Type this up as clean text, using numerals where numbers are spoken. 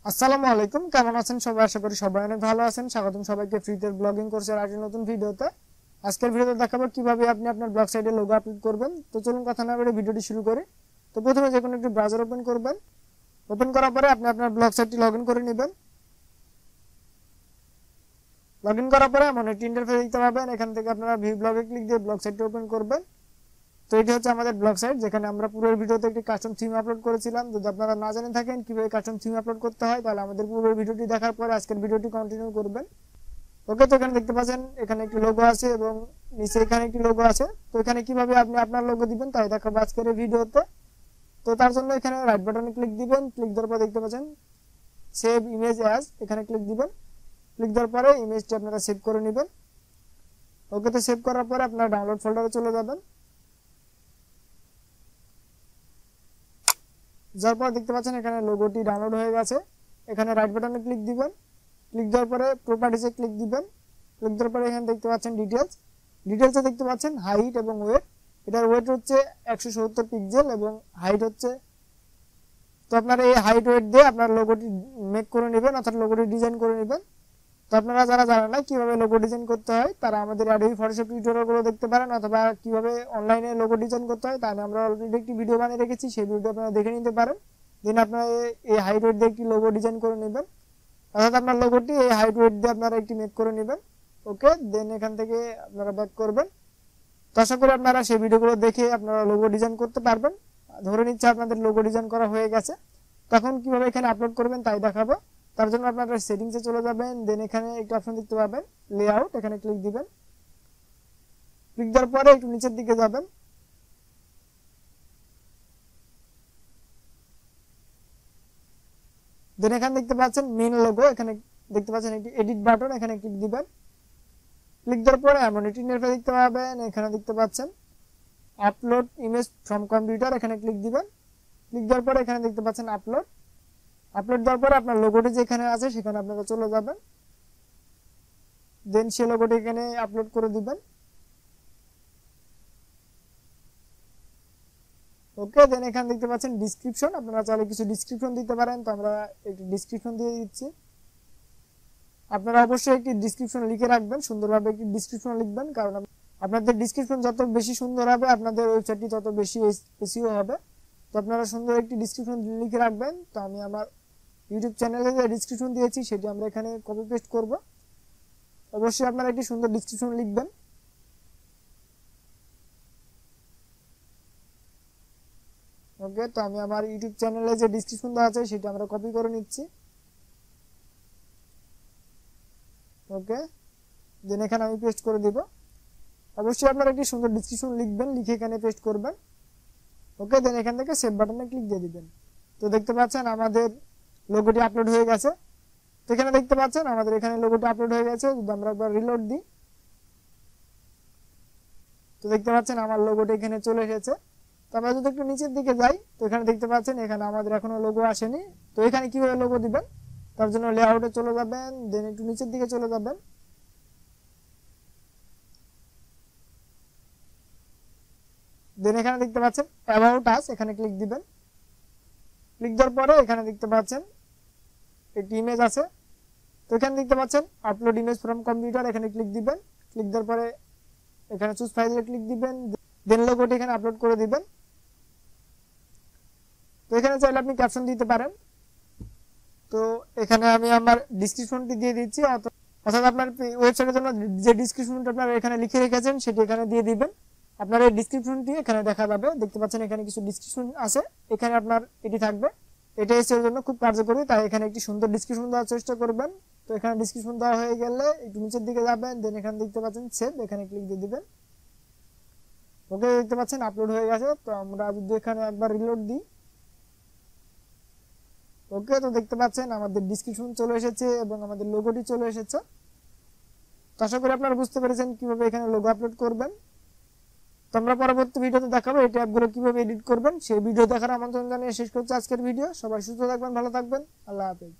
আসসালামু আলাইকুম, কেমন আছেন সবাই? আশা করি সবাই অনেক ভালো আছেন। স্বাগতম সবাইকে ফ্রিতে ব্লগিং কোর্সের আরেকটি নতুন ভিডিওতে। আজকের ভিডিওতে দেখাবো কিভাবে আপনি আপনার ব্লগ সাইটে লোগো আপলোড করবেন। তো চলুন কথা না বলে ভিডিওটি শুরু করি। তো প্রথমে যে কোনো একটি ব্রাউজার ওপেন করবেন। ওপেন করার পরে আপনি আপনার ব্লগ সাইটটি লগইন করে নেবেন। লগইন করার পরে এমন একটি ইন্টারফেস দেখতে পাবেন। এখান থেকে আপনারা ভিউ ব্লগে ক্লিক দিয়ে ব্লগ সাইটটি ওপেন করবেন। তো এটি হচ্ছে আমাদের ব্লগ সাইট, যেখানে আমরা পুরো ভিডিওতে একটি কাস্টম থিম আপলোড করেছিলাম। যদি আপনারা না জেনে থাকেন কিভাবে কাস্টম থিম আপলোড করতে হয়, তাহলে আমাদের পুরো ভিডিওটি দেখার পরে আজকের ভিডিওটি কন্টিনিউ করবেন। ওকে, তো এখানে দেখতে পাচ্ছেন এখানে একটি লোগো আছে এবং নিচে এখানে একটি লোগো আছে। তো এখানে কিভাবে আপনি আপনার লোগো দিবেন তাই দেখাবো আজকের এই ভিডিওতে। তো তার জন্য এখানে রাইট বাটনে ক্লিক দিবেন। ক্লিক দেওয়ার পর দেখতে পাচ্ছেন সেভ ইমেজ অ্যাজ, এখানে ক্লিক দিবেন। ক্লিক দেওয়ার পরে ইমেজটি আপনারা সেভ করে নেবেন। ওকে, তো সেভ করার পরে আপনারা ডাউনলোড ফোল্ডারে চলে যাবেন। যার পর দেখতে পাচ্ছেন এখানে লোগোটি ডাউনলোড হয়ে গেছে। এখানে রাইট বাটনে ক্লিক দিবেন। ক্লিক দেওয়ার পরে প্রপার্টিসে ক্লিক দিবেন। ক্লিক দেওয়ার পরে এখানে দেখতে পাচ্ছেন ডিটেলসে দেখতে পাচ্ছেন হাইট এবং ওয়েট। এটার ওয়েট হচ্ছে 170 পিক্সেল এবং হাইট হচ্ছে, তো আপনারা এই হাইট ওয়েট দিয়ে আপনার লোগোটি মেক করে নেবেন, অর্থাৎ লোগোটি ডিজাইন করে নেবেন। তো আপনারা যারা জানেন না কিভাবে লোগো ডিজাইন করতে হয়, তারা আমাদের অ্যাডোবি ফটোশপ টিউটোরিয়ালগুলো দেখতে পারেন, অথবা কিভাবে অনলাইনে লোগো ডিজাইন করতে হয় তা নিয়ে আমরা অলরেডি একটি ভিডিও বানিয়ে রেখেছি, সেই ভিডিওটা আপনারা দেখে নিতে পারেন। দেন আপনারা এই হাইট ওয়েট দিয়ে একটি লোগো ডিজাইন করে নেবেন, অর্থাৎ আপনার লোগোটি এই হাইট ওয়েট দিয়ে আপনারা একটি মেক করে নেবেন। ওকে, দেন এখান থেকে আপনারা ব্যাক করবেন। তো আশা করি আপনারা সেই ভিডিওগুলো দেখে আপনারা লোগো ডিজাইন করতে পারবেন। ধরে নিচ্ছে আপনাদের লোগো ডিজাইন করা হয়ে গেছে। তখন কিভাবে এখানে আপলোড করবেন তাই দেখাবো। তার জন্য আপনারা সেটিংসে চলে যাবেন। দেন এখানে একটা অপশন দেখতে পাবেন লেআউট, এখানে ক্লিক দিবেন। ক্লিক দেওয়ার পরে একটু নিচের দিকে যাবেন। দেন এখানে দেখতে পাচ্ছেন মেইন লোগো, এখানে দেখতে পাচ্ছেন একটি এডিট বাটন, এখানে ক্লিক দিবেন। ক্লিক দেওয়ার পরে এমন একটি ইন্টারফেস দেখতে পাবেন। এখানে দেখতে পাচ্ছেন আপলোড ইমেজ ফ্রম কম্পিউটার, এখানে ক্লিক দিবেন। ক্লিক দেওয়ার পরে এখানে দেখতে পাচ্ছেন আপলোড দেওয়ার পরে আপনার লোগোটি যেখানে আছে সেখানে আপনারা চলে যাবেন। দেন সেই লোগোটি এখানে আপলোড করে দিবেন। ওকে, দেন এখানে দেখতে পাচ্ছেন ডেসক্রিপশন, আপনারা চাইলে কিছু ডেসক্রিপশন দিতে পারেন। তো আমরা একটি ডেসক্রিপশন দিয়ে দিচ্ছি। আপনারা অবশ্যই একটি ডেসক্রিপশন লিখে রাখবেন, সুন্দরভাবে একটি ডেসক্রিপশন লিখবেন, কারণ আপনাদের ডেসক্রিপশন যত বেশি সুন্দর হবে আপনাদের ওয়েবসাইটটি তত বেশি এসইও হবে। তো আপনারা সুন্দর একটি ডেসক্রিপশন লিখে রাখবেন। তো আমি আমার ইউটিউব চ্যানেলে যে ডেসক্রিপশন দিয়েছি সেটি আমরা এখানে কপি পেস্ট করব। অবশ্যই আপনারা একটি সুন্দর ডেসক্রিপশন লিখবেন। ওকে, তো আমি আমার ইউটিউব চ্যানেলে যে ডেসক্রিপশন দেওয়া আছে সেটা আমরা কপি করে নিচ্ছি। ওকে, দেন এখানে আমি পেস্ট করে দিব। অবশ্যই আপনারা একটি সুন্দর ডেসক্রিপশন লিখবেন, লিখে এখানে পেস্ট করবেন। ওকে, দেন এখান থেকে সেভ বাটনে ক্লিক দিয়ে দিবেন। তো দেখতে পাচ্ছেন আমাদের লোগোটি আপলোড হয়ে গেছে। তো এখানে দেখতে পাচ্ছেন আমাদের এখানে লোগোটি আপলোড হয়ে গেছে। যদি আমরা একবার রিলোড দিই, তো দেখতে পাচ্ছেন আমার লোগোটি এখানে চলে এসেছে। তো আমরা যদি একটু নিচের দিকে যাই, তো এখানে দেখতে পাচ্ছেন এখানে আমাদের এখনো লোগো আসেনি। তো এখানে কিভাবে লোগো দিবেন তার জন্য লেআউটে চলে যাবেন, দেন একটু নিচের দিকে চলে যাবেন। দেন এখানে দেখতে পাচ্ছেন অ্যাবাউট আস, এখানে ক্লিক দিবেন। ক্লিক দেওয়ার পরে এখানে দেখতে পাচ্ছেন একটি ইমেজ আছে। তো এখানে দেখতে পাচ্ছেন আপলোড ইমেজ ফ্রম কম্পিউটার, এখানে ক্লিক দিবেন। ক্লিক দেওয়ার পরে এখানে চুজ ফাইলে ক্লিক দিবেন। দেন লোগোটি এখানে আপলোড করে দিবেন। তো এখানে চাইলে আপনি ক্যাপশন দিতে পারেন। তো এখানে আমি আমার ডেসক্রিপশনটি দিয়ে দিচ্ছি, অর্থাৎ আপনার ওয়েবসাইটের জন্য যে ডেসক্রিপশনটা আপনারা এখানে লিখে রেখেছেন সেটি এখানে দিয়ে দিবেন। আপনার এই ডেসক্রিপশনটি এখানে দেখা যাবে। দেখতে পাচ্ছেন এখানে কিছু ডেসক্রিপশন আছে, এখানে আপনার এটি থাকবে। এটা এসের জন্য খুব কার্যকরী, তাই এখানে একটি সুন্দর ডেসক্রিপশন দেওয়ার চেষ্টা করবেন। তো এখানে ডেসক্রিপশন দেওয়া হয়ে গেলে একটু নিচের দিকে যাবেন। দেন এখানে দেখতে পাচ্ছেন সেভ, এখানে ক্লিক দিয়ে দিবেন। ওকে, দেখতে পাচ্ছেন আপলোড হয়ে গেছে। তো আমরা যদি এখানে একবার রিলোড দিই, ওকে, তো দেখতে পাচ্ছেন আমাদের ডেসক্রিপশন চলে এসেছে এবং আমাদের লোগোটি চলে এসেছে। তো আশা করি আপনারা বুঝতে পেরেছেন কিভাবে এখানে লোগো আপলোড করবেন। তো আমরা পরবর্তী ভিডিওতে দেখাবো এই ট্যাবগুলো কিভাবে এডিট করবেন। সেই ভিডিও দেখার আমন্ত্রণ জানিয়ে শেষ করছি আজকের ভিডিও। সবাই সুস্থ থাকবেন, ভালো থাকবেন, আল্লাহ হাফেজ।